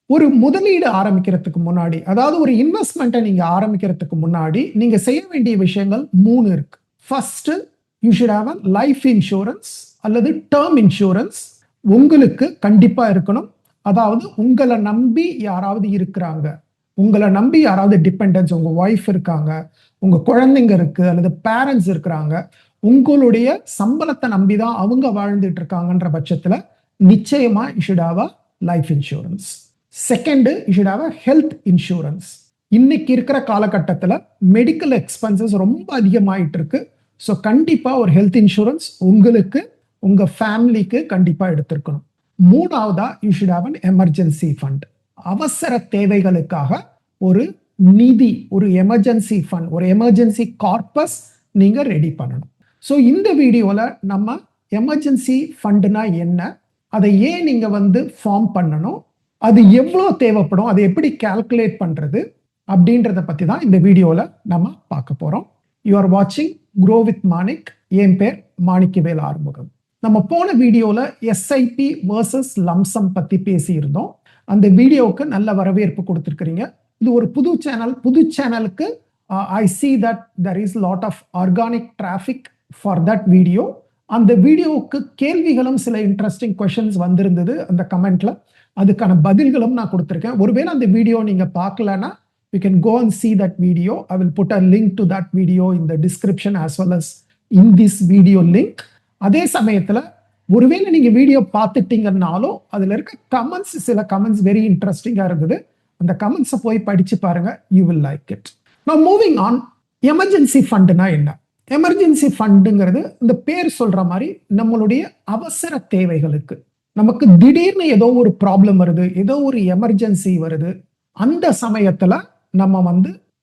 ஒரு முதலீடு ஆரம்பிக்கிறதுக்கு முன்னாடி, அதாவது ஒரு இன்வெஸ்ட்மெண்ட்டை நீங்க ஆரம்பிக்கிறதுக்கு முன்னாடி நீங்க செய்ய வேண்டிய விஷயங்கள் 3 இருக்கு. First, you should have a life insurance அல்லது டேர்ம் இன்சூரன்ஸ் உங்களுக்கு கண்டிப்பா இருக்கணும். அதாவது உங்களை நம்பி யாராவது இருக்கிறாங்க, உங்களை நம்பி யாராவது டிபெண்டன்ஸ், உங்க ஒய்ஃப் இருக்காங்க, உங்க குழந்தைங்க இருக்கு, அல்லது பேரண்ட்ஸ் இருக்கிறாங்க, உங்களுடைய சம்பளத்தை நம்பிதான் அவங்க வாழ்ந்துட்டு இருக்காங்கன்ற பட்சத்துல நிச்சயமா you should have a life insurance. Second, you should have a health insurance. இன்னைக்கு இருக்கிற காலகட்டத்தில் மெடிக்கல் எக்ஸ்பென்சஸ் ரொம்ப அதிகமாயிட்டு இருக்கு. ஸோ கண்டிப்பா ஒரு ஹெல்த் இன்சூரன்ஸ் உங்களுக்கு, உங்க ஃபேமிலிக்கு கண்டிப்பா எடுத்திருக்கணும். மூணாவதா, you should have an emergency fund. அவசர தேவைகளுக்காக ஒரு நிதி, ஒரு எமர்ஜென்சி ஃபண்ட், ஒரு எமர்ஜென்சி கார்பஸ் நீங்க ரெடி பண்ணணும். ஸோ இந்த வீடியோல நம்ம எமர்ஜென்சி ஃபண்ட்னா என்ன, அதை ஏன் நீங்க ஃபார்ம் பண்ணணும், அது எவ்வளவு தேவைப்படும், அதை எப்படி கால்குலேட் பண்றது அப்படின்றத பத்தி தான் இந்த வீடியோல நம்ம பார்க்க போறோம். யூ ஆர் வாட்சிங் க்ரோ வித் மாணிக். என் பேர் மாணிக்கவேல் ஆறுமுகம். நம்ம போன வீடியோல எஸ்ஐபி வர்சஸ் லம்சம் பத்தி பேசியிருந்தோம். அந்த வீடியோவுக்கு நல்ல வரவேற்பு கொடுத்திருக்கிறீங்க. இது ஒரு புது சேனல். புது சேனலுக்கு ஐ see that there is lot of organic traffic for that video. அந்த வீடியோவுக்கு கேள்விகளும் சில இன்ட்ரெஸ்டிங் கொஸ்டின்ஸ் வந்திருந்தது அந்த கமெண்ட்ல. அதுக்கான பதில்களும் நான் கொடுத்திருக்கேன். ஒருவேளை அந்த வீடியோ நீங்க பார்க்கலனா you can go and see that video. I will put a link to that video in the description as well as in this video link. அதே சமயத்துல ஒருவேளை நீங்க வீடியோ பார்த்துட்டீங்கன்னாலும் அதுல இருக்க கமெண்ட்ஸ், சில கமெண்ட்ஸ் வெரி இன்ட்ரெஸ்டிங்கா இருந்தது. அந்த கமெண்ட்ஸை போய் படிச்சு பாருங்க. you will like it. Now moving on, emergency ஃபண்ட்னா என்ன? எமர்ஜென்சி ஃபண்டுங்கிறது இந்த பேர் சொல்ற மாதிரி நம்மளுடைய அவசர தேவைகளுக்கு, நமக்கு திடீர்னு ஏதோ ஒரு ப்ராப்ளம் வருது, ஏதோ ஒரு எமர்ஜென்சி வருது, அந்த சமயத்துல நம்ம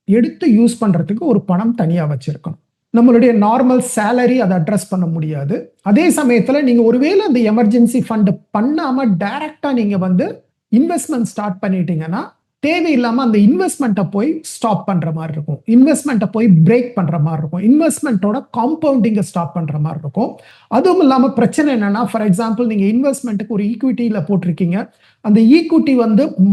எடுத்து யூஸ் பண்றதுக்கு ஒரு பணம் தனியா வச்சிருக்கணும். நம்மளுடைய நார்மல் சேலரி அதை அட்ரஸ் பண்ண முடியாது. அதே சமயத்துல நீங்க ஒருவேளை அந்த எமர்ஜென்சி ஃபண்ட் பண்ணாம டைரக்டா நீங்க இன்வெஸ்ட்மெண்ட் ஸ்டார்ட் பண்ணிட்டீங்கன்னா தேவையில்லாம அந்த இன்வெஸ்ட்மெண்ட்டை போய் ஸ்டாப் பண்ற மாதிரி இருக்கும், இன்வெஸ்ட்மெண்ட்டை போய் பிரேக் பண்ற மாதிரி இருக்கும், இன்வெஸ்ட்மெண்ட்டோட காம்பவுண்டிங்கை ஸ்டாப் பண்ற மாதிரி இருக்கும். அதுவும் இல்லாம பிரச்சனை என்னன்னா, ஃபார் எக்ஸாம்பிள் நீங்க இன்வெஸ்ட்மெண்ட்டுக்கு ஒரு ஈக்விட்டியில போட்டிருக்கீங்க, அந்த ஈக்விட்டி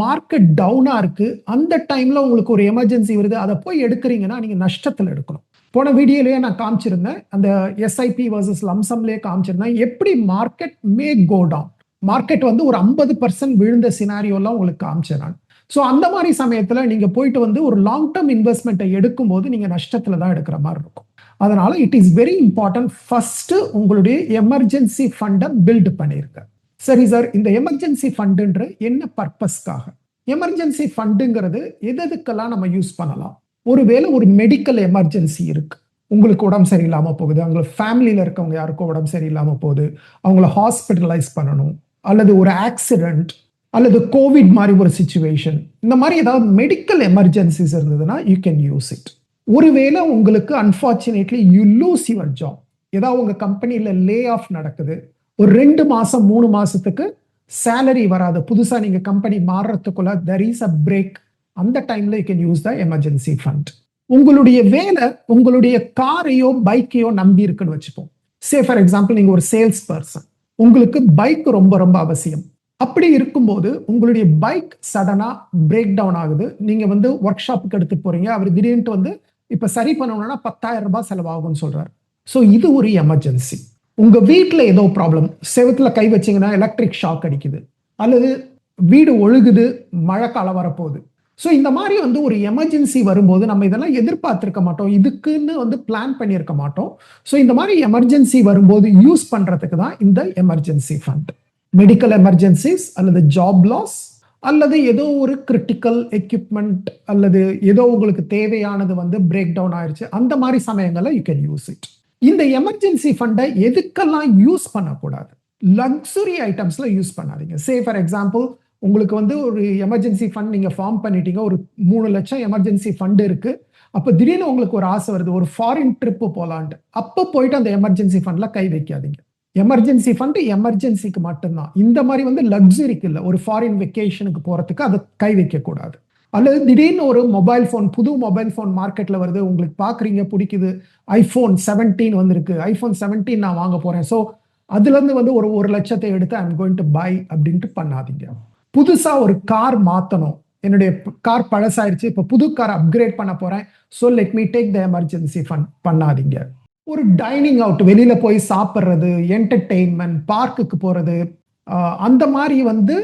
மார்க்கெட் டவுனா இருக்கு, அந்த டைம்ல உங்களுக்கு ஒரு எமர்ஜென்சி வருது, அதை போய் எடுக்கிறீங்கன்னா நீங்க நஷ்டத்துல எடுக்கணும். போன வீடியோலயே நான் காமிச்சிருந்தேன், அந்த எஸ்ஐபி வர்சஸ் லம்சம்லயே காமிச்சிருந்தேன் எப்படி மார்க்கெட் மே கோ டவுன். மார்க்கெட் ஒரு 50% விழுந்த சினாரியோலாம் உங்களுக்கு காமிச்சேன் நான். ஸோ அந்த மாதிரி சமயத்துல நீங்க போயிட்டு ஒரு லாங் டேர்ம் இன்வெஸ்ட்மெண்ட்டை எடுக்கும் போது நீங்க நஷ்டத்துல தான் எடுக்கிற மாதிரி இருக்கும். அதனால it is very important, first உங்களுடைய எமர்ஜென்சி ஃபண்டை பில்ட் பண்ணிருக்க. சரி சார், இந்த எமர்ஜென்சி ஃபண்டுன்ற என்ன பர்பஸ்க்காக? எமர்ஜென்சி ஃபண்டுங்கிறது எதுக்கெல்லாம் நம்ம யூஸ் பண்ணலாம்? ஒருவேளை ஒரு மெடிக்கல் எமர்ஜென்சி இருக்கு, உங்களுக்கு உடம்பு சரியில்லாம போகுது, அவங்க ஃபேமிலியில இருக்கவங்க யாருக்கும் உடம்பு சரியில்லாம போகுது, அவங்கள ஹாஸ்பிட்டலைஸ் பண்ணணும், அல்லது ஒரு ஆக்சிடென்ட், அல்லது கோவிட் மாதிரி ஒரு சிச்சுவேஷன், இந்த மாதிரி ஏதாவது மெடிக்கல் எமர்ஜென்சிஸ் இருந்ததுன்னா யூ கேன் யூஸ் இட். ஒருவேளை உங்களுக்கு unfortunately you lose your job, ஏதாவது உங்க கம்பெனியில லே ஆஃப் நடக்குது, ஒரு 2 மாசம் 3 மாசத்துக்கு சேலரி வராது, புதுசா நீங்க கம்பெனி மாறுறதுக்குள்ள there is a break, அந்த டைம்ல you can use the emergency fund. உங்களுடைய வேலை உங்களுடைய காரையோ பைக்கையோ நம்பி இருக்குன்னு வச்சுப்போம். சே ஃபார் எக்ஸாம்பிள் நீங்க ஒரு சேல்ஸ் பர்சன், உங்களுக்கு பைக் ரொம்ப ரொம்ப அவசியம். அப்படி இருக்கும்போது உங்களுடைய பைக் சடனா பிரேக் டவுன் ஆகுது, நீங்க ஒர்க் ஷாப்புக்கு எடுத்து போறீங்க, அவர் திடீர்னு இப்ப சரி பண்ணணும்னா 10,000 ரூபாய் செலவாகும்னு சொல்றாரு. ஸோ இது ஒரு எமர்ஜென்சி. உங்க வீட்டில் ஏதோ ப்ராப்ளம், செவத்துல கை வச்சீங்கன்னா எலக்ட்ரிக் ஷாக் அடிக்குது, அல்லது வீடு ஒழுகுது, மழை காலம் வரப்போகுது. ஸோ இந்த மாதிரி ஒரு எமர்ஜென்சி வரும்போது நம்ம இதெல்லாம் எதிர்பார்த்திருக்க மாட்டோம், இதுக்குன்னு பிளான் பண்ணியிருக்க மாட்டோம். ஸோ இந்த மாதிரி எமர்ஜென்சி வரும்போது யூஸ் பண்றதுக்கு தான் இந்த எமர்ஜென்சி ஃபண்ட். மெடிக்கல் எமர்ஜென்சிஸ், அல்லது ஜாப் லாஸ், அல்லது ஏதோ ஒரு கிரிட்டிக்கல் எக்யூப்மெண்ட், அல்லது ஏதோ உங்களுக்கு தேவையானது பிரேக் டவுன் ஆயிடுச்சு, அந்த மாதிரி சமயங்கள்ல யூ கேன் யூஸ் இட். இந்த எமர்ஜென்சி ஃபண்டை எதுக்கெல்லாம் யூஸ் பண்ணக்கூடாது? லக்ஸுரி ஐட்டம்ஸ்ல யூஸ் பண்ணாதீங்க. சே ஃபார் எக்ஸாம்பிள் உங்களுக்கு ஒரு எமர்ஜென்சி ஃபண்ட் நீங்க ஃபார்ம் பண்ணிட்டீங்க, ஒரு 3 லட்சம் எமர்ஜென்சி ஃபண்ட் இருக்கு, அப்ப திடீர்னு உங்களுக்கு ஒரு ஆசை வருது, ஒரு ஃபாரின் ட்ரிப் போலான்ட்டு, அப்ப போயிட்டு அந்த எமர்ஜென்சி ஃபண்ட்ல கை வைக்காதீங்க. எமர்ஜென்சி ஃபண்ட் எமர்ஜென்சிக்கு மட்டும்தான். இந்த மாதிரி லக்ஸுரிக்கு இல்லை, ஒரு ஃபாரின் வெக்கேஷனுக்கு போறதுக்கு அதை கை வைக்க கூடாது. அல்லது திடீர்னு ஒரு மொபைல் ஃபோன், புது மொபைல் ஃபோன் மார்க்கெட்ல வருது, உங்களுக்கு பாக்குறீங்க, பிடிக்குது, ஐபோன் 17 வந்திருக்கு, ஐபோன் 17 நான் வாங்க போறேன், ஸோ அதுல இருந்து ஒரு 1 லட்சத்தை எடுத்து ஐம் கோயிங் டு பை அப்படின்ட்டு பண்ணாதீங்க. புதுசா ஒரு கார் மாத்தணும், என்னுடைய கார் பழசாயிருச்சு, இப்ப புது கார் அப்கிரேட் பண்ண போறேன், so let me take the emergency fund பண்ணாதீங்க. ஒரு டைனிங் அவுட், வெளியில போய் சாப்பிட்றது, என்டர்டெயின்மெண்ட், பார்க்குக்கு போறது, அந்த மாதிரி வந்து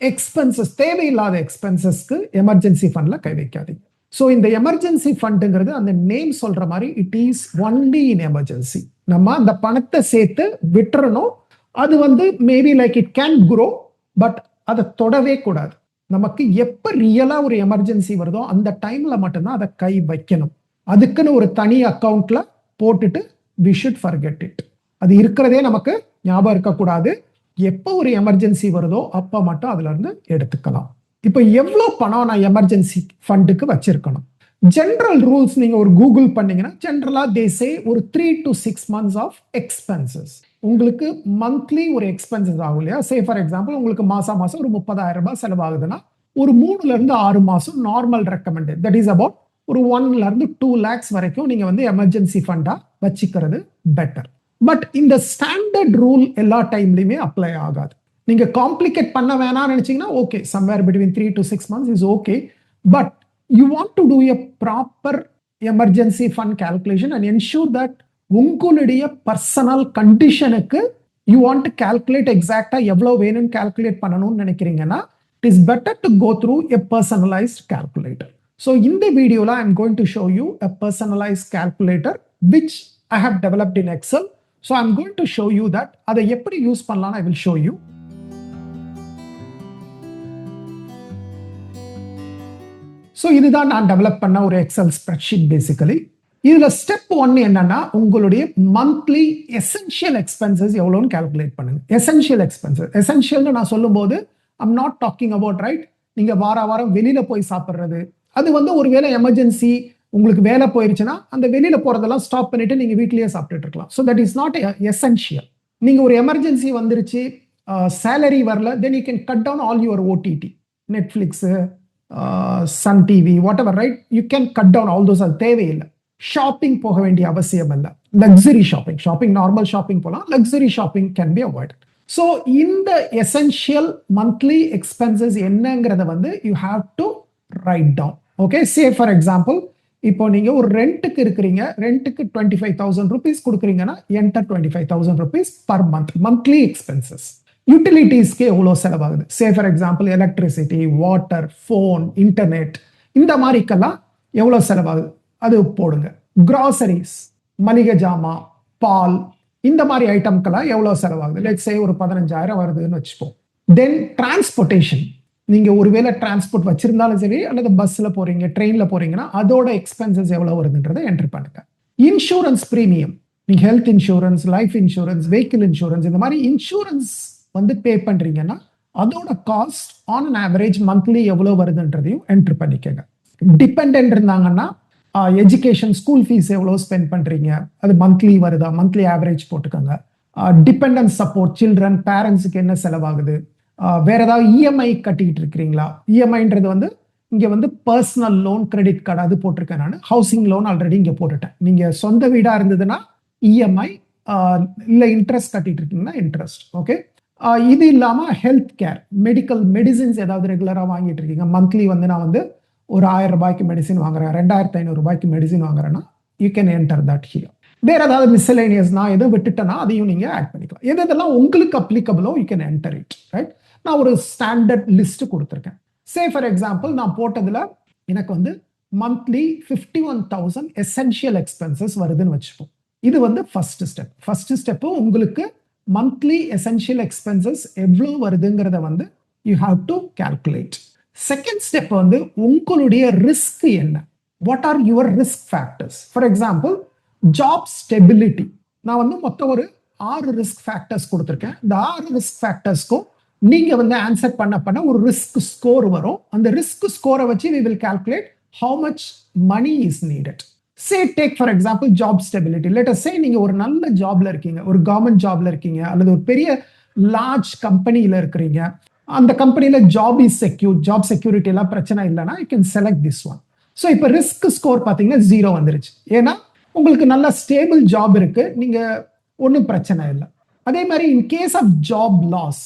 எக்ஸ்பென்சஸ், தேவையில்லாத எக்ஸ்பென்சஸ்க்கு எமர்ஜென்சி ஃபண்ட்ல கை வைக்காதீங்க. ஸோ இந்த எமர்ஜென்சி ஃபண்டுங்கிறது அந்த நேம் சொல்ற மாதிரி it is only in emergency. நம்ம அந்த பணத்தை சேர்த்து விட்டுறணும். அது வந்து maybe like it can grow, but அதை தொடவே கூடாது. நமக்கு எப்ப ரியலா ஒரு எமர்ஜென்சி வருதோ அந்த டைம்ல மட்டும்தான் அதை கை வைக்கணும். அதுக்குன்னு ஒரு தனி அக்கௌண்ட்ல போட்டுட்டு we should forget it. அது இருக்கிறதே நமக்கு ஞாபகம் இருக்கக்கூடாது. எப்போ ஒரு எமர்ஜென்சி வருதோ அப்ப மட்டும் அதுல இருந்து எடுத்துக்கலாம். இப்போ எவ்வளவு பணம் நான் எமர்ஜென்சி ஃபண்டுக்கு வச்சிருக்கணும்? ஜெனரல் ரூல்ஸ் நீங்க ஒரு கூகுள் பண்ணீங்கன்னா ஜெனரலா தே சே ஒரு 3 to 6 months ஆஃப் எக்ஸ்பென்சஸ். உங்களுக்கு மந்த்லி ஒரு எக்ஸ்பென்சஸ் ஆகும் இல்லையா? சே ஃபார் எக்ஸாம்பிள் உங்களுக்கு மாசம் ஒரு 30,000 ரூபாய் செலவாகுதுன்னா ஒரு 3ல இருந்து 6 மாசம் normal recommended, that is about ஒரு 1ல இருந்து 2 lakhs வரைக்கும் நீங்க வந்து எமர்ஜென்சி ஃபண்டா வச்சுக்கிறது பெட்டர். பட் இந்த ஸ்டாண்டர்ட் ரூல் எல்லா டைம்லயுமே அப்ளை ஆகாது. நீங்க காம்ப்ளிகேட் பண்ண வேணாம்னு நினைச்சீங்கன்னா okay, somewhere between 3 to 6 months is okay. But you want to do a proper emergency fund calculation and ensure that உங்களுடைய பர்சனல் கண்டிஷனுக்கு யூ வாண்ட் டு கால்குலேட் எக்ஸாக்டா எவ்வளவு வேணும்னு கால்குலேட் பண்ணணும்னு நினைக்கிறீங்கன்னா it is better to go through a personalized calculator. So in the video I am going to show you a personalized calculator which I have developed in Excel. So I am going to show you that அதை எப்படி use பண்ணலாம் I will show you. So இதுதான் நான் develop பண்ண ஒரு XL spreadsheet basically. இதுல step 1 என்னன்னா உங்களுடைய மந்த்லி எசென்ஷியல் எக்ஸ்பென்சஸ் எவ்வளோன்னு கால்குலேட் பண்ணுங்க. எசென்ஷியல் எக்ஸ்பென்சஸ், எசென்ஷியல்னு நான் சொல்லும்போது I'm not talking about right நீங்க வாரம் வெளியில போய் சாப்பிடுறது, அது வந்து ஒருவேளை எமர்ஜென்சி உங்களுக்கு வேலை போயிருச்சுன்னா அந்த வெளியில போறதெல்லாம் ஸ்டாப் பண்ணிட்டு நீங்க வீட்லயே சாப்பிட்டுட்டு இருக்கலாம். So that is not essential. நீங்க ஒரு எமர்ஜென்சி வந்துருச்சு, சேலரி வரல, then you can cut down all your OTT, Netflix, Sun TV, whatever, right? You can cut down all those. அது தேவையில்லை. ஷாப்பிங் போக வேண்டிய அவசியம் இல்லை. லக்ஸரி ஷாப்பிங் நார்மல் ஷாப்பிங் போகலாம், luxury shopping can be avoided. So இந்த essential monthly expenses என்னங்கிறத வந்து you have to write down. Okay, say for example இப்போ நீங்க ஒரு ரெண்ட்டுக்கு இருக்கிறீங்க, ரெண்ட்டுக்கு 25,000 rupees கொடுக்குறீங்கன்னா enter 25,000 rupees per month monthly expenses. யூட்டிலிட்டிஸ்க்கு எவ்வளோ செலவாகுது? Say for example electricity, water, phone, internet, இந்த மாதிரிக்கெல்லாம் எவ்வளோ செலவாகுது அது போடுங்க. கிராசரிஸ், மளிகை ஜாமா, பால், இந்த மாதிரி ஐட்டம்க்கெல்லாம் எவ்வளோ செலவாகுது? லெட்ஸ் சே ஒரு 15,000 வருதுன்னு வச்சுப்போம். தென் டிரான்ஸ்போர்ட்டேஷன், நீங்க ஒருவேளை டிரான்ஸ்போர்ட் வச்சிருந்தாலும் சரி அல்லது பஸ்ல போறீங்க, ட்ரெயின்ல போறீங்கன்னா அதோட எக்ஸ்பென்சஸ் எவ்வளவு வருதுன்றதை என்ட்ரி பண்ணுங்க. இன்சூரன்ஸ் பிரீமியம், நீங்க health insurance, life insurance, vehicle insurance, இந்த மாதிரி இன்சூரன்ஸ் வந்து பே பண்றீங்கன்னா அதோட cost on an average monthly எவ்வளவு வருதுன்றதையும் என்ட்ரி பண்ணிக்கங்க. டிபெண்டன்ட் இருந்தாங்கன்னா எஜுகேஷன், ஸ்கூல் ஃபீஸ் எவ்வளவு ஸ்பெண்ட் பண்றீங்க அது மந்த்லி வருதா, மந்த்லி ஆவரேஜ் போட்டுக்கோங்க. டிபெண்டன்ட் சப்போர்ட், சில்ட்ரன், பேரண்ட்ஸுக்கு என்ன செலவாகுது, வேற ஏதாவது இஎம்ஐ கட்டிட்டு இருக்கிறீங்களா? இஎம்ஐன்றது வந்து இங்க வந்து பர்சனல் லோன், கிரெடிட் கார்டு அது போட்டிருக்கேன் நான். ஹவுசிங் லோன் ஆல்ரெடி இங்க போட்டுட்டேன். நீங்க சொந்த வீடா இருந்ததுன்னா இஎம்ஐ, இல்ல இன்ட்ரெஸ்ட் கட்டிட்டு இருக்கீங்கன்னா இன்ட்ரெஸ்ட். ஓகே, இது இல்லாம ஹெல்த் கேர், மெடிக்கல் மெடிசின்ஸ் ஏதாவது ரெகுலரா வாங்கிட்டு இருக்கீங்க, மந்த்லி வந்து நான் வந்து ஒரு 1000 ரூபாய்க்கு மெடிசின் வாங்குறேன், 2500 ரூபாய்க்கு மெடிசின் வாங்குறேன்னா you can enter that here. வேற ஏதாவது மிஸ்செலேனியஸ் நான் எதுவும் விட்டுட்டேன்னா அதையும் நீங்க ஆட் பண்ணிக்கலாம். எதெல்லாம் உங்களுக்கு அப்ளிகபிளோ you can enter it, right? நான் ஒரு ஸ்டாண்டர்ட் லிஸ்ட் கொடுத்துருக்கேன். சே ஃபார் எக்ஸாம்பிள் நான் போட்டதுல எனக்கு வந்து மந்த்லி 51,000 எசென்ஷியல் எக்ஸ்பென்சஸ் வருதுன்னு வச்சுப்போம். இது வந்து ஃபர்ஸ்ட் ஸ்டெப். ஃபர்ஸ்ட் ஸ்டெப் உங்களுக்கு மந்த்லி எசென்ஷியல் எக்ஸ்பென்சஸ் எவ்வளவு வருதுங்கிறத வந்து you have to calculate. Second step வந்து உங்களுடைய ரிஸ்க் என்ன, what are your risk factors. For example job stability, நான் வந்து மொத்தம் ஒரு 6 ரிஸ்க் ஃபேக்டர்ஸ் கொடுத்துருக்கேன். இந்த 6 ரிஸ்க் ஃபேக்டர்ஸ்க்கும் நீங்க வந்து ஆன்சர் பண்ண ஒரு ரிஸ்க் ஸ்கோர் வரும். அந்த ரிஸ்க் ஸ்கோரை வச்சு we will calculate how much money is needed. Say take for example job stability. Let us say நீங்க ஒரு நல்ல ஜாப்ல இருக்கீங்க, ஒரு கவர்மெண்ட் ஜாப்ல இருக்கீங்க அல்லது ஒரு பெரிய லார்ஜ் கம்பெனில இருக்கிறீங்க. அந்த கம்பெனில job is secure, job security எல்லாம் பிரச்சனை இல்லைன்னா you can select this one. So இப்போ ரிஸ்க் ஸ்கோர் பார்த்தீங்கன்னா 0 வந்துருச்சு. ஏன்னா உங்களுக்கு நல்ல ஸ்டேபிள் ஜாப் இருக்கு, நீங்க ஒன்றும் பிரச்சனை இல்லை. அதே மாதிரி in case of job loss,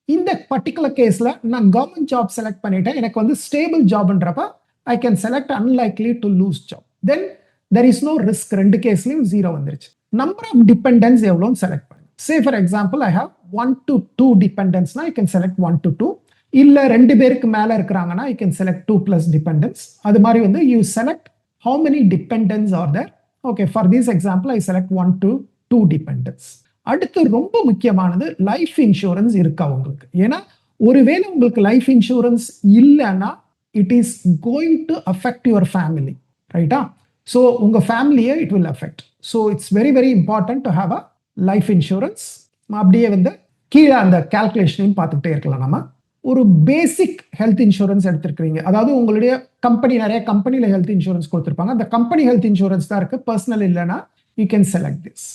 இந்த பர்டிகுலர் கேஸ்ல நான் கவர்மெண்ட் ஜாப் செலக்ட் பண்ணிட்டேன், எனக்கு வந்து ஸ்டேபிள் ஜாப்ன்றப்ப I can select unlikely to lose job, then there is no risk. ரெண்டு கேஸ்லயும் 0 வந்துருச்சு. நம்பர் ஆஃப் டிபெண்டன்ஸ் எவ்வளோன்னு செலக்ட் பண்ணுங்க. Say for example I have 1 to 2 டிபெண்டன்ஸ்னா ஐ கேன் செலக்ட் 1 to 2. இல்ல 2 பேருக்கு மேல இருக்கிறாங்கன்னா I can select 2 plus dependents. அது மாதிரி வந்து you select how many dependents are there. Okay, for this example I select 1 to 2 dependents. அடுத்து ரொம்ப முக்கியமானது லைஃப் இன்சூரன்ஸ் இருக்கா உங்களுக்கு. ஏன்னா ஒருவேளை உங்களுக்கு லைஃப் இன்சூரன்ஸ் இல்லைன்னா it is going to affect your family, ரைட்டா? ஸோ உங்க ஃபேமிலியை it will affect. So it's very very important to have a life insurance. அப்படியே வந்து கீழே அந்த கால்குலேஷனையும் பார்த்துக்கிட்டே இருக்கலாம். நம்ம ஒரு பேசிக் ஹெல்த் இன்சூரன்ஸ் எடுத்திருக்கிறீங்க, அதாவது உங்களுடைய கம்பெனி நிறைய கம்பெனியில் ஹெல்த் இன்சூரன்ஸ் கொடுத்துருப்பாங்க, அந்த கம்பெனி ஹெல்த் இன்சூரன்ஸ் தான் இருக்கு, பர்சனல் இல்லைன்னா you can select this,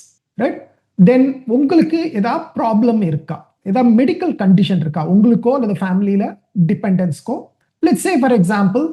right? Then உங்களுக்கு ஏதாவது ப்ராப்ளம் இருக்கா, ஏதாவது மெடிக்கல் கண்டிஷன் இருக்கா உங்களுக்கோ அல்லது ஃபேமிலியில டிபெண்டன்ஸ்க்கோ. Let's say for example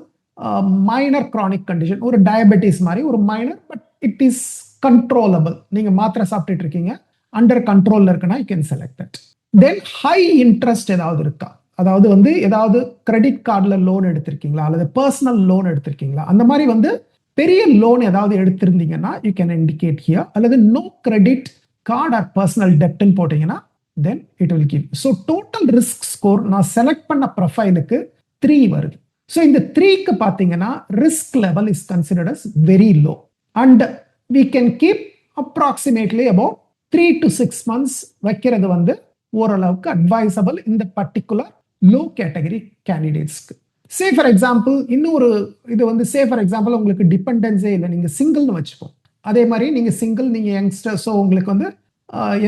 minor chronic condition, ஒரு டயபெட்டிஸ் மாதிரி ஒரு minor, but it is controllable, நீங்க மாத்திரை சாப்பிட்டுட்டு இருக்கீங்க, அண்டர் கண்ட்ரோல்ல இருக்குன்னா you can select that. Then high interest ஏதாவது இருக்கா, அதாவது வந்து ஏதாவது கிரெடிட் கார்டில் லோன் எடுத்திருக்கீங்களா அல்லது பர்சனல் லோன் எடுத்திருக்கீங்களா, அந்த மாதிரி வந்து பெரிய லோன் ஏதாவது எடுத்திருந்தீங்கன்னா யூ கேன் இண்டிகேட் ஹியர். அல்லது no credit card or personal டெப்ட்னு போட்டீங்கன்னா then it will give. So total risk score நான் செலக்ட் பண்ண ப்ரொஃபைலுக்கு 3 வருது. ஸோ இந்த 3க்கு பார்த்தீங்கன்னா risk level is considered as very low and we can keep approximately about 3 to 6 months வைக்கிறது வந்து ஓரளவுக்கு அட்வைசபிள் இந்த பர்டிகுலர் லோ கேட்டகரி கேண்டிடேட்ஸ்க்கு. சே ஃபார் எக்ஸாம்பிள் இன்னொரு இது வந்து சே ஃபார் எக்ஸாம்பிள் உங்களுக்கு டிபெண்டன்ஸே இல்லை, நீங்க சிங்கிள்னு வச்சுப்போம். அதே மாதிரி நீங்க சிங்கிள், நீங்க யங்ஸ்டர், ஸோ உங்களுக்கு வந்து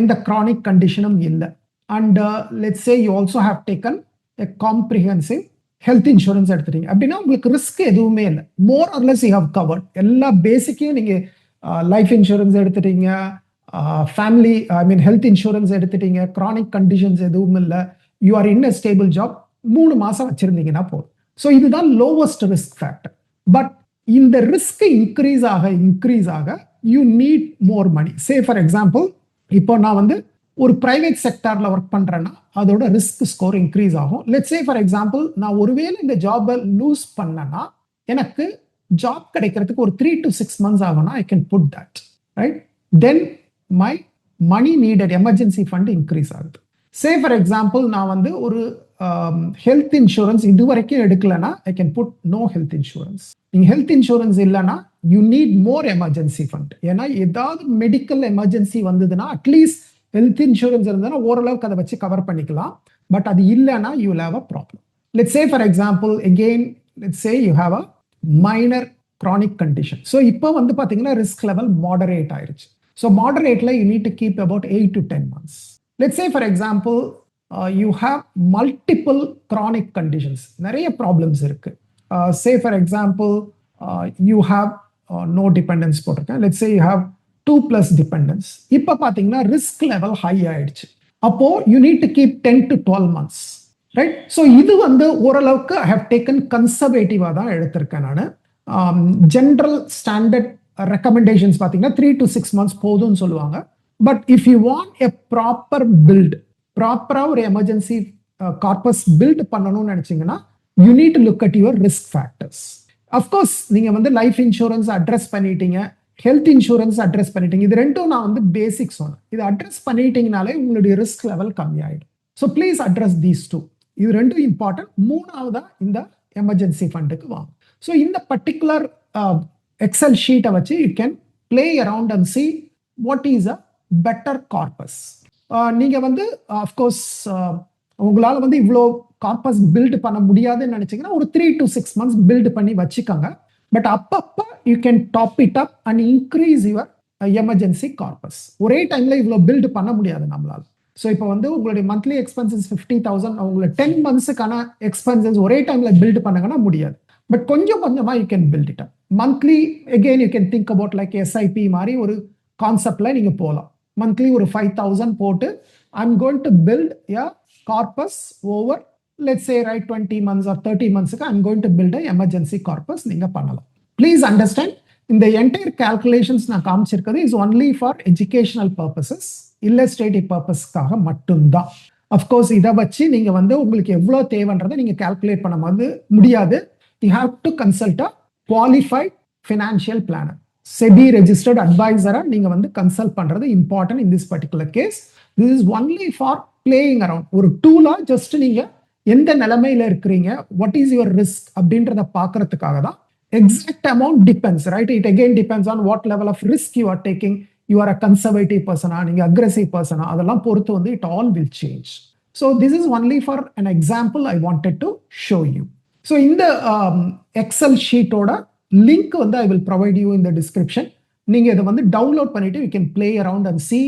எந்த கிரானிக் கண்டிஷனும் இல்லை. And let's say you also have taken a comprehensive health insurance எடுத்துட்டீங்க அப்படின்னா உங்களுக்கு ரிஸ்க் எதுவுமே இல்லை. More or less you have covered எல்லா பேசிக்கையும். நீங்க லைஃப் இன்சூரன்ஸ் எடுத்துட்டீங்க, family I mean health insurance எடுத்துட்டீங்க, கிரானிக் கண்டிஷன்ஸ் எதுவும் இல்லை, you are in a stable job, 3 மாசம் வச்சிருந்தீங்கன்னா போதும். ஸோ இதுதான் லோவஸ்ட் ரிஸ்க் ஃபேக்டர். பட் இந்த ரிஸ்க் இன்க்ரீஸ் ஆக you need more money. Say for example இப்போ நான் வந்து ஒரு பிரைவேட் செக்டார்ல ஒர்க் பண்றேன்னா அதோட ரிஸ்க் ஸ்கோர் இன்க்ரீஸ் ஆகும். லெட்ஸ் சே ஃபார் எக்ஸாம்பிள் நான் ஒருவேளை இந்த ஜாபை லூஸ் பண்ணனா எனக்கு ஜாப் கிடைக்கிறதுக்கு ஒரு 3 to 6 months ஆகும்னா I can put that, right? Then my money needed emergency fund increase ஆகுது. சே ஃபார் எக்ஸாம்பிள் நான் வந்து ஒரு ஹெல்த் இன்சூரன்ஸ் இது வரைக்கும் எடுக்கலன்னா I can put no health insurance. நீங்க ஹெல்த் இன்சூரன்ஸ் இல்லைன்னா you need more emergency fund. ஏன்னா ஏதாவது மெடிக்கல் எமர்ஜென்சி வந்ததுன்னா அட்லீஸ்ட் ஹெல்த் இன்சூரன்ஸ் இருந்ததுன்னா ஓரளவுக்கு அதை வச்சு கவர் பண்ணிக்கலாம். பட் அது இல்லைன்னா you will have a problem. Let's say for example again let's say you have a minor chronic condition. So இப்போ வந்து பாத்தீங்கன்னா ரிஸ்க் லெவல் மாடரேட் ஆயிருச்சு. ஸோ மாடரேட்ல you need to keep about 8 to 10 months. Let's say for example you have multiple chronic conditions, நிறைய problems இருக்கு. Say for example you have no dependents போட்டிருக்கேன். Let's say you have 2 plus dependents. இப்போ பாத்தீங்கன்னா risk level high ஆயிடுச்சு. அப்போ you need to keep 10 to 12 months, right? So இது வந்து ஓரளவுக்கு ஐ ஹவ் டேக்கன் கன்சர்வேட்டிவா தான் எடுத்திருக்கேன் நான். ஜென்ரல் ஸ்டாண்டர்ட் ரெக்கமெண்டேஷன்ஸ் பார்த்தீங்கன்னா 3 to 6 months போதும்னு சொல்லுவாங்க. But if you want a proper build, ப்ராப்பரா ஒரு எமர்ஜென்சி கார்பஸ் பில்ட் பண்ணணும்னு நினைச்சீங்கன்னா you need to look at your risk factors. Of course நீங்க வந்து லைஃப் இன்சூரன்ஸ் அட்ரஸ் பண்ணிட்டீங்க, ஹெல்த் இன்சூரன்ஸ் அட்ரஸ் பண்ணிட்டீங்க, இது ரெண்டும் நான் வந்து பேசிக் சொன்னேன். இது அட்ரஸ் பண்ணிட்டீங்கனாலே உங்களுடைய ரிஸ்க் லெவல் கம்மியாயிடும். So please address these two. இது ரெண்டும் இம்பார்ட்டன்ட். மூணாவதா இந்த எமர்ஜென்சி ஃபண்டுக்கு வாங்க. ஸோ இந்த பர்டிகுலர் எக்ஸல் ஷீட்டை வச்சு you can play around and see what is a better corpus. நீங்க வந்து அஃப்கோர்ஸ் உங்களால வந்து இவ்வளோ கார்பஸ் பில்ட் பண்ண முடியாதுன்னு நினைச்சீங்கன்னா ஒரு 3 to 6 months பில்ட் பண்ணி வச்சுக்கோங்க. பட் அப்பப்போ you can top it up and increase your emergency corpus. ஒரே டைம்ல இவ்வளோ பில்ட் பண்ண முடியாது நம்மளால. ஸோ இப்போ வந்து உங்களுடைய மந்த்லி எக்ஸ்பென்சஸ் 50,000, உங்களை 10 monthsக்கான எக்ஸ்பென்சஸ் ஒரே டைம்ல பில்ட் பண்ணுங்கன்னா முடியாது. பட் கொஞ்சம் கொஞ்சமா you can build it up. Monthly again you can think about like SIP மாதிரி ஒரு கான்செப்ட்ல நீங்க போகலாம். மந்த்லி ஒரு 5,000 போட்டு I'm going to build a corpus over let's say right 20 months or 30 monthsக்கு I'm going to build a emergency corpus நீங்க பண்ணலாம். ப்ளீஸ் அண்டர்ஸ்டாண்ட், இந்த என்டையர் கால்குலேஷன்ஸ் நான் காமிச்சிருக்கிறது is only for educational purposes, illustrative பர்பஸ்க்காக மட்டும்தான். அஃப்கோர்ஸ் இதை வச்சு நீங்க வந்து உங்களுக்கு எவ்வளவு தேவைன்றதை நீங்க கால்குலேட் பண்ண முடியாது. You have to consult a qualified financial planner, SEBI registered அட்வைசரா நீங்க வந்து கன்சல்ட் பண்றது important in this particular case. This is only for playing around. ஒரு டூலா ஜஸ்ட் நீங்க எந்த நிலைமையில இருக்கிறீங்க, வாட் இஸ் யுவர் ரிஸ்க் அப்படின்றத பாக்குறதுக்காக தான். Exact amount depends, right? It again depends on what level of risk you are taking. You are a conservative பர்சனா, நீங்க அக்ரெசிவ் பர்சனா, அதெல்லாம் பொறுத்து வந்து it all will change. So this is only for an example I wanted to show you. So இந்த Excel ஷீட்டோட link வந்து I will provide you in the description. நீங்க இதை வந்து டவுன்லோட் பண்ணிட்டு you can play around and see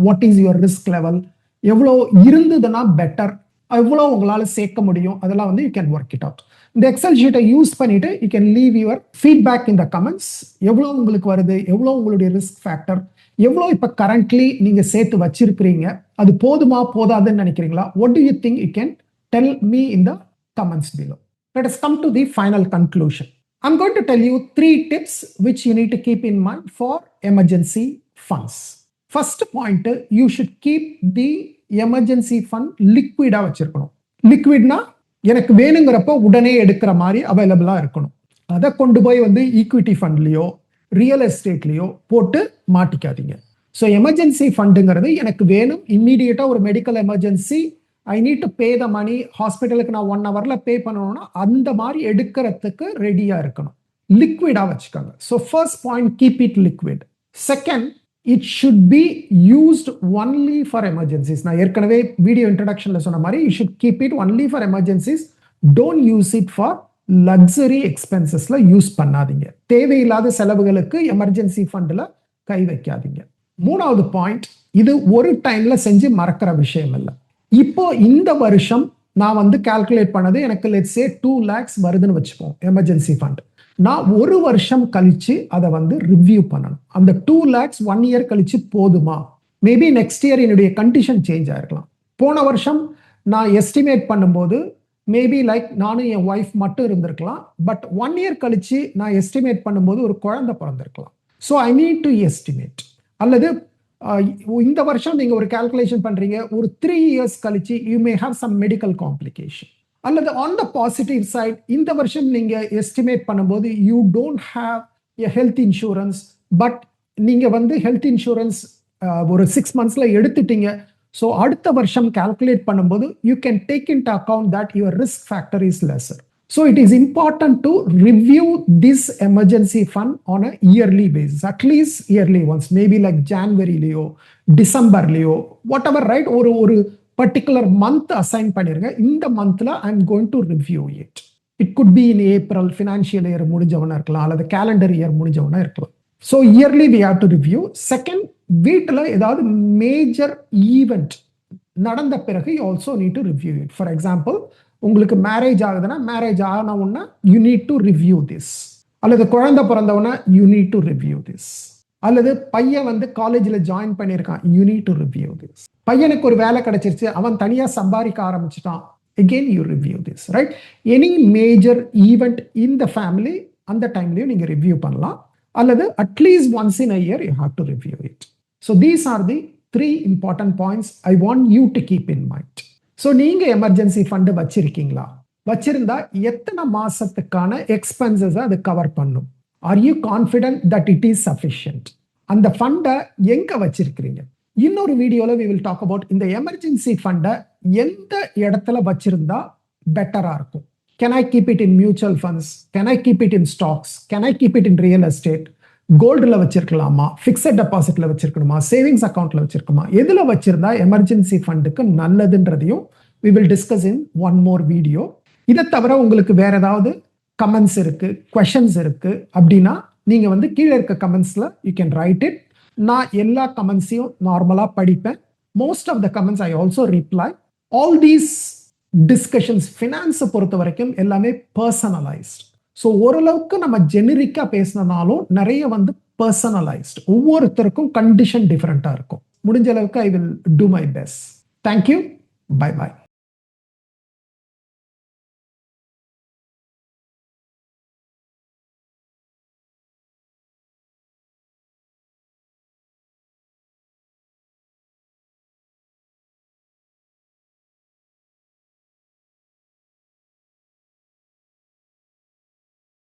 what is your risk level, எவ்வளோ இருந்ததுன்னா better, எவ்வளோ உங்களால் சேர்க்க முடியும், அதெல்லாம் வந்து you can work it out. இந்த எக்ஸல் ஷீட்டை யூஸ் பண்ணிட்டு you can leave your feedback in the comments. எவ்வளோ உங்களுக்கு வருது, எவ்வளோ உங்களுடைய ரிஸ்க் ஃபேக்டர், எவ்வளோ இப்போ கரண்ட்லி நீங்க சேர்த்து வச்சிருக்கிறீங்க, அது போதுமா போதாதுன்னு நினைக்கிறீங்களா? What to you think? You can tell me in the comments below. Let us come to the final conclusion. I'm going to tell you 3 tips which you need to keep in mind for emergency funds. First point, you should keep the emergency fund liquid-ஆ வச்சிருக்கணும். லிக்விட்னா எனக்கு வேணுங்கிறப்ப உடனே எடுக்கிற மாதிரி அவைலபிளா இருக்கணும். அதை கொண்டு போய் வந்து ஈக்விட்டி ஃபண்ட்லயோ ரியல் எஸ்டேட்லயோ போட்டு மாட்டிக்காதீங்க. ஸோ எமர்ஜென்சி ஃபண்டுங்கிறது எனக்கு வேணும், இம்மீடியட்டா ஒரு medical emergency, I need to pay the money, ஹாஸ்பிட்டலுக்கு நான் 1 hourல பே பண்ணணும்னா அந்த மாதிரி எடுக்கிறதுக்கு ரெடியா இருக்கணும். லிக்விடா வச்சுக்கோங்க. So first point, keep it liquid. Second, it should be used only for emergencies. நான் ஏற்கனவே வீடியோ இன்ட்ரடக்ஷன்ல சொன்ன மாதிரி you should keep it only for emergencies. Don't use it for luxury எக்ஸ்பென்சஸ்ல யூஸ் பண்ணாதீங்க. தேவையில்லாத செலவுகளுக்கு எமர்ஜென்சி ஃபண்ட்ல கை வைக்காதீங்க. மூணாவது பாயிண்ட், இது ஒரு டைம்ல செஞ்சு மறக்கிற விஷயம் இல்லை. இப்போ இந்த வருஷம் நான் வந்து கால்குலேட் பண்ணது எனக்கு லெட்ஸ் சே 2 lakhs வருதுன்னு வச்சுப்போம் எமர்ஜென்சி ஃபண்ட். நான் ஒரு வருஷம் கழிச்சு அதை வந்து ரிவ்யூ பண்ணணும். அந்த 2 lakhs 1 year கழிச்சு போதுமா? மேபி நெக்ஸ்ட் இயர் என்னுடைய கண்டிஷன் சேஞ்ச் ஆயிருக்கலாம். போன வருஷம் நான் எஸ்டிமேட் பண்ணும்போது மேபி லைக் நானும் என் ஒய்ஃப் மட்டும் இருந்திருக்கலாம். பட் 1 year கழிச்சு நான் எஸ்டிமேட் பண்ணும்போது ஒரு குழந்தை பிறந்திருக்கலாம். So I need to estimate. அல்லது இந்த வருஷம் நீங்க ஒரு கால்குலேஷன் பண்றீங்க, ஒரு 3 years கழிச்சு you may have some medical complication. அல்லது ஆன் த பாசிட்டிவ் சைட், இந்த வருஷம் நீங்க எஸ்டிமேட் பண்ணும்போது you don't have a health insurance, but நீங்க வந்து ஹெல்த் இன்சூரன்ஸ் ஒரு 6 monthsல எடுத்துட்டீங்க. ஸோ அடுத்த வருஷம் கால்குலேட் பண்ணும்போது you can take into account that your risk factor is lesser. So it is important to review this emergency fund on a yearly basis, at least yearly once, maybe like January liyo, December liyo, whatever, right? ஒரு particular month assign பண்ணிருங்க. இந்த monthல I'm going to review it. It could be in April, financial year முடிஞ்சவனா இருக்கலாம், அல்லது calendar year முடிஞ்சவனா இருக்கலாம். So yearly we have to review. Second, வீட்டுல ஏதாவது major event நடந்த பிறகு you also need to review it. For example, உங்களுக்கு marriage ஆகுதுன்னா marriage ஆன உடனே you need to review this. அல்லது குழந்தை பிறந்தவொடனே you need to review this. அல்லது பையன் வந்து காலேஜில் ஜாயின் பண்ணியிருக்கான், you need to review this. பையனுக்கு ஒரு வேலை கிடைச்சிருச்சு, அவன் தனியாக சம்பாதிக்க ஆரம்பிச்சிட்டான், again you review this, right? Any major event in the family, அந்த டைம்லயும் நீங்க ரிவ்யூ பண்ணலாம். அல்லது at least once in a year you have to review it. So these are the 3 important points I want you to keep in mind. So நீங்க emergency fund வச்சிருக்கீங்களா? வச்சிருந்தா எத்தனை மாசத்துக்கான expenses அது cover பண்ணும்? Are you confident that it is sufficient? அந்த ஃபண்டை எங்க வச்சிருக்கிறீங்க? இன்னொரு வீடியோல we will talk about இந்த எமர்ஜென்சி ஃபண்டை எந்த இடத்துல வச்சிருந்தா பெட்டரா இருக்கும். Can I keep it in mutual funds? Can I keep it in stocks? Can I keep it in real estate? கோல்டுல வச்சிருக்கலாமா, பிக்ஸட் டெபாசிட்ல வச்சிருக்கணுமா, சேவிங்ஸ் அக்கௌண்ட்ல வச்சிருக்கணுமா, எதுல வச்சிருந்தா எமர்ஜென்சி ஃபண்டுக்கு நல்லதுன்றதையும் we will discuss in one more video. இதை தவிர உங்களுக்கு வேற ஏதாவது கமெண்ட்ஸ் இருக்கு, questions இருக்கு அப்படின்னா நீங்க வந்து கீழே இருக்க கமெண்ட்ஸ்ல you can write it. நான் எல்லா கமெண்ட்ஸையும் நார்மலா படிப்பேன். most of the comments I also reply. all these discussions ஃபினான்ஸை பொறுத்த வரைக்கும் எல்லாமே பர்சனலைஸ்ட். ஸோ ஓரளவுக்கு நம்ம ஜெனரிக்கா பேசினாலும் நிறைய வந்து பர்சனலைஸ்ட். ஒவ்வொருத்தருக்கும் கண்டிஷன் டிஃபரெண்டா இருக்கும். முடிஞ்ச அளவுக்கு I will do my best. Thank you. Bye bye.